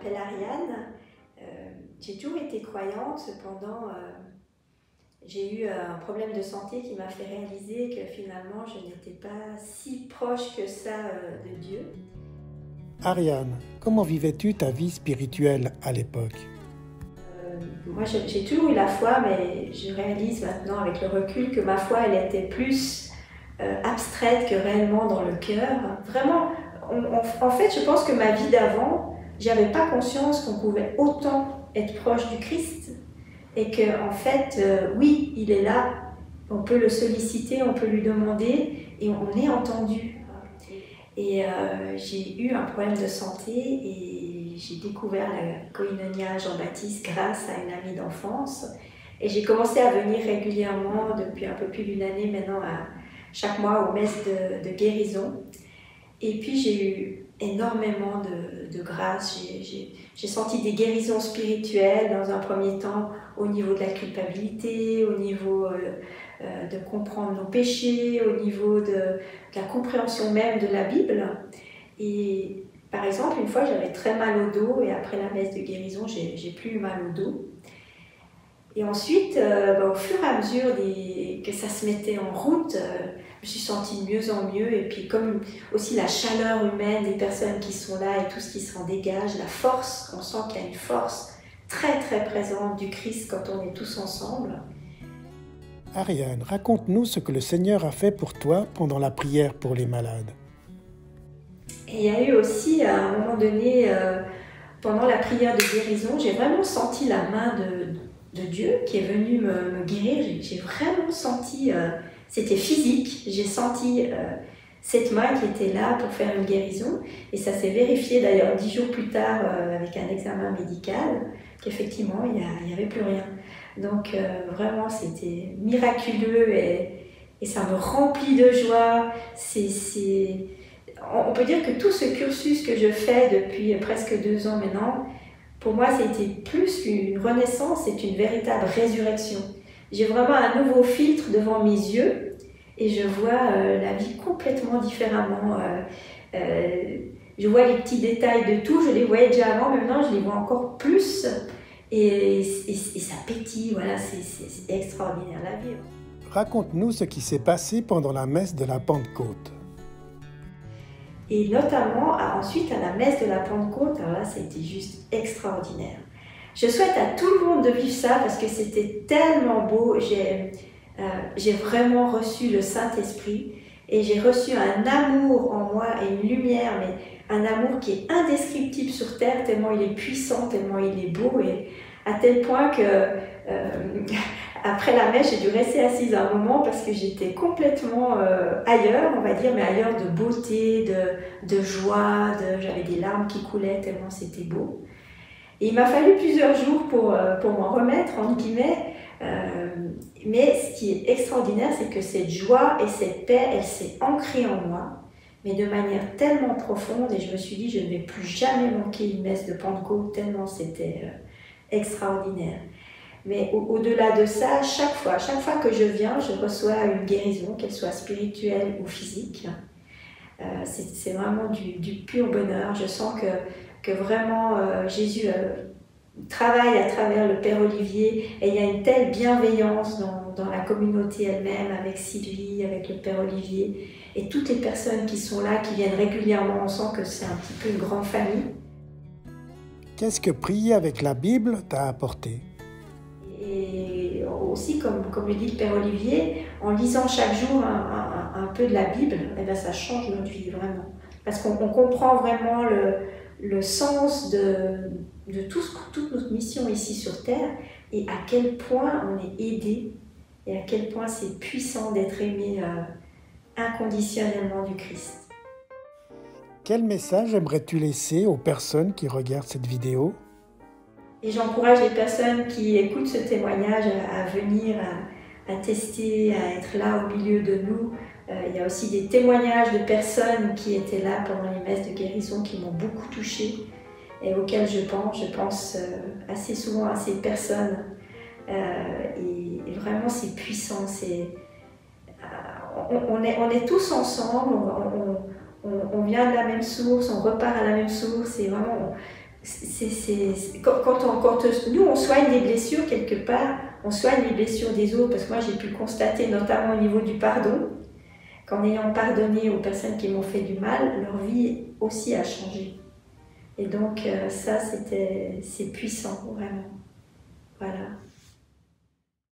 m'appelle Ariane. J'ai toujours été croyante, cependant j'ai eu un problème de santé qui m'a fait réaliser que finalement je n'étais pas si proche que ça de Dieu. Ariane, comment vivais-tu ta vie spirituelle à l'époque? Moi j'ai toujours eu la foi, mais je réalise maintenant avec le recul que ma foi elle était plus abstraite que réellement dans le cœur. Vraiment, en fait je pense que ma vie d'avant, j'avais pas conscience qu'on pouvait autant être proche du Christ et que en fait, oui, il est là, on peut le solliciter, on peut lui demander et on est entendu. Et j'ai eu un problème de santé et j'ai découvert la Koinonia Jean-Baptiste grâce à une amie d'enfance. Et j'ai commencé à venir régulièrement depuis un peu plus d'une année maintenant, chaque mois aux messes de guérison. Et puis j'ai eu énormément de grâce, j'ai senti des guérisons spirituelles dans un premier temps au niveau de la culpabilité, au niveau de comprendre nos péchés, au niveau de la compréhension même de la Bible. Et par exemple, une fois j'avais très mal au dos et après la messe de guérison, j'ai plus eu mal au dos. Et ensuite, au fur et à mesure que ça se mettait en route, je me suis sentie de mieux en mieux. Et puis comme aussi la chaleur humaine des personnes qui sont là et tout ce qui s'en dégage, la force, on sent qu'il y a une force très très présente du Christ quand on est tous ensemble. Ariane, raconte-nous ce que le Seigneur a fait pour toi pendant la prière pour les malades. Et il y a eu aussi à un moment donné, pendant la prière de guérison, j'ai vraiment senti la main de Dieu qui est venu me guérir. J'ai vraiment senti, c'était physique, j'ai senti cette main qui était là pour faire une guérison. Et ça s'est vérifié d'ailleurs 10 jours plus tard avec un examen médical, qu'effectivement il n'y avait plus rien. Donc vraiment c'était miraculeux et ça me remplit de joie. On peut dire que tout ce cursus que je fais depuis presque 2 ans maintenant, pour moi, c'était plus qu'une renaissance, c'est une véritable résurrection. J'ai vraiment un nouveau filtre devant mes yeux et je vois la vie complètement différemment. Je vois les petits détails de tout, je les voyais déjà avant, mais maintenant je les vois encore plus et ça pétille, voilà, c'est extraordinaire la vie. Raconte-nous ce qui s'est passé pendant la messe de la Pentecôte. Et notamment, ensuite, à la messe de la Pentecôte, alors là, ça a été juste extraordinaire. Je souhaite à tout le monde de vivre ça parce que c'était tellement beau. J'ai vraiment reçu le Saint-Esprit et j'ai reçu un amour en moi et une lumière, mais un amour qui est indescriptible sur terre, tellement il est puissant, tellement il est beau, et à tel point que après la messe, j'ai dû rester assise un moment parce que j'étais complètement ailleurs, on va dire, mais ailleurs de beauté, de joie, j'avais des larmes qui coulaient tellement c'était beau. Et il m'a fallu plusieurs jours pour m'en remettre, entre guillemets, mais ce qui est extraordinaire, c'est que cette joie et cette paix, elle s'est ancrée en moi, mais de manière tellement profonde, et je me suis dit, je ne vais plus jamais manquer une messe de Pentecôte, tellement c'était extraordinaire. Mais au-delà de ça, chaque fois que je viens, je reçois une guérison, qu'elle soit spirituelle ou physique. C'est vraiment du pur bonheur. Je sens que vraiment Jésus travaille à travers le Père Olivier et il y a une telle bienveillance dans la communauté elle-même, avec Sylvie, avec le Père Olivier et toutes les personnes qui sont là, qui viennent régulièrement. On sent que c'est un petit peu une grande famille. Qu'est-ce que prier avec la Bible t'a apporté ? Et aussi, comme le dit le Père Olivier, en lisant chaque jour un peu de la Bible, eh bien, ça change notre vie vraiment. Parce qu'on comprend vraiment le sens de toute notre mission ici sur Terre et à quel point on est aidé et à quel point c'est puissant d'être aimé inconditionnellement du Christ. Quel message aimerais-tu laisser aux personnes qui regardent cette vidéo ? Et j'encourage les personnes qui écoutent ce témoignage à venir, à tester, à être là au milieu de nous. Il y a aussi des témoignages de personnes qui étaient là pendant les messes de guérison qui m'ont beaucoup touchée et auxquelles je pense assez souvent à ces personnes. Et vraiment c'est puissant, on est tous ensemble, on vient de la même source, on repart à la même source et vraiment Nous, on soigne les blessures quelque part, on soigne les blessures des autres, parce que moi, j'ai pu constater, notamment au niveau du pardon, qu'en ayant pardonné aux personnes qui m'ont fait du mal, leur vie aussi a changé. Et donc, ça, c'est puissant, vraiment. Voilà.